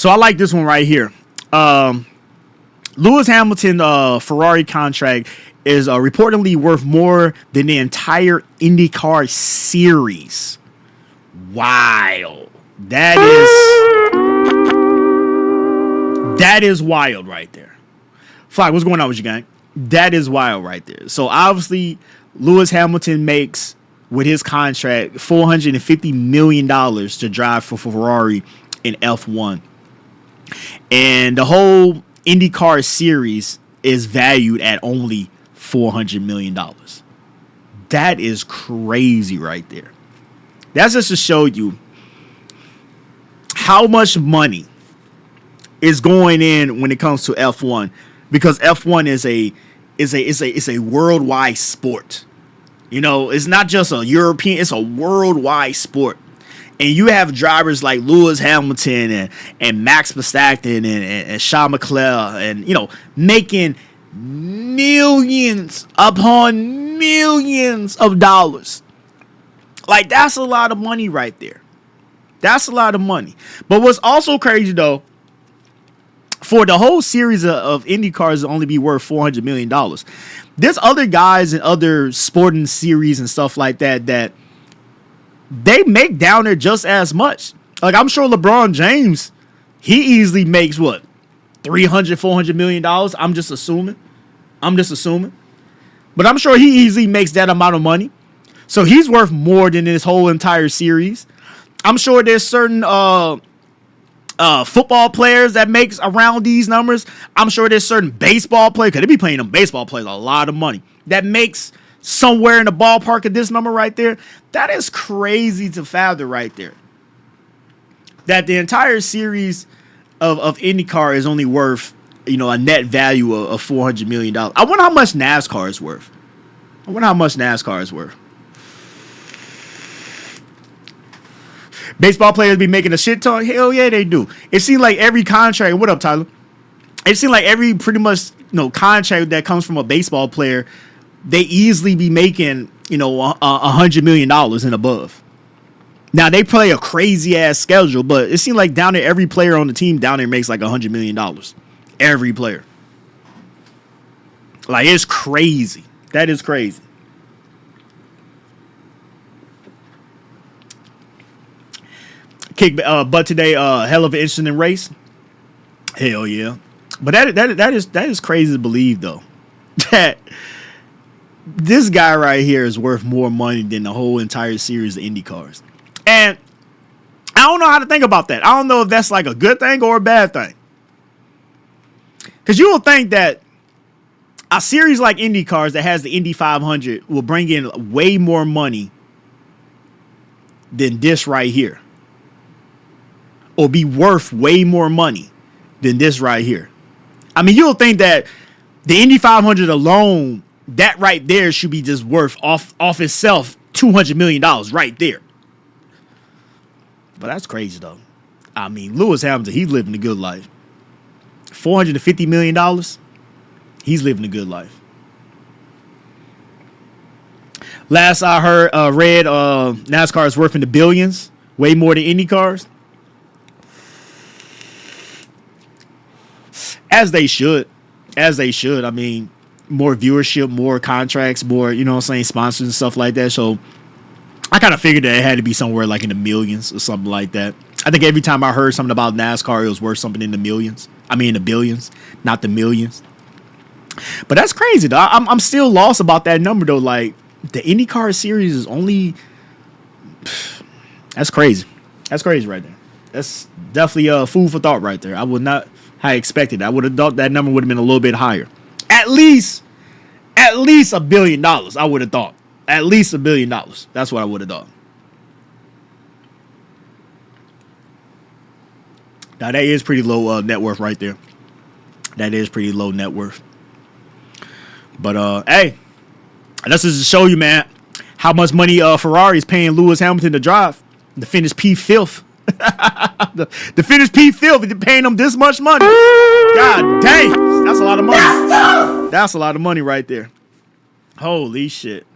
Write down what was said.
So I like this one right here. Lewis Hamilton Ferrari contract is reportedly worth more than the entire IndyCar series. Wow. That is wild right there. Fly, what's going on with you, gang? That is wild right there. So obviously Lewis Hamilton makes with his contract $450 million to drive for Ferrari in F1. And the whole IndyCar series is valued at only $400 million. That is crazy right there. That's just to show you how much money is going in when it comes to F1, because F1 is a worldwide sport. You know, it's not just a European, it's a worldwide sport. And you have drivers like Lewis Hamilton and Max Verstappen and Charles Leclerc and, you know, making millions upon millions of dollars. Like, that's a lot of money right there. That's a lot of money. But what's also crazy, though, for the whole series of Indy cars to only be worth $400 million, there's other guys in other sporting series and stuff like that that they make down there just as much. Like, I'm sure LeBron James, he easily makes what, $300-400 million. I'm just assuming. But I'm sure he easily makes that amount of money. So he's worth more than this whole entire series. I'm sure there's certain football players that makes around these numbers. I'm sure there's certain baseball players, because they be playing them baseball players a lot of money, that makes somewhere in the ballpark of this number right there. That is crazy to fathom right there. That the entire series of IndyCar is only worth, you know, a net value of $400 million. I wonder how much NASCAR is worth. Baseball players be making a shit ton. Hell yeah, they do. It seems like every contract. What up, Tyler? It seems like every pretty much, you know, contract that comes from a baseball player, they easily be making, you know, $100 million and above. Now they play a crazy ass schedule, but it seems like down there, every player on the team down there makes like $100 million. Every player. Like, it's crazy. That is crazy. Kick butt today, hell of an interesting race. Hell yeah. But that is crazy to believe, though, that this guy right here is worth more money than the whole entire series of Indy cars. And I don't know how to think about that. I don't know if that's like a good thing or a bad thing. Because you will think that a series like Indy cars that has the Indy 500 will bring in way more money than this right here. Or be worth way more money than this right here. I mean, you'll think that the Indy 500 alone, that right there should be just worth off itself $200 million right there. But that's crazy, though. I mean, Lewis Hamilton, he's living a good life. $450 million, he's living a good life. Last I read, NASCAR is worth in the billions, way more than Indy cars. As they should. I mean, more viewership, more contracts, more, you know what I'm saying, sponsors and stuff like that. So I kind of figured that it had to be somewhere like in the millions or something like that. I think every time I heard something about NASCAR, it was worth something in the millions. I mean, the billions, not the millions. But that's crazy, though. I'm still lost about that number, though. Like, the IndyCar series is only... That's crazy. That's crazy right there. That's definitely food for thought right there. I would not have expected that. I would have thought that number would have been a little bit higher. At least $1 billion, I would have thought. At least $1 billion. That's what I would have thought. Now, that is pretty low net worth right there. That is pretty low net worth. But, hey, that's just to show you, man, how much money Ferrari is paying Lewis Hamilton to drive. To finish P5th. the finish P5th, they're paying them this much money. God dang. That's a lot of money. That's a lot of money right there. Holy shit.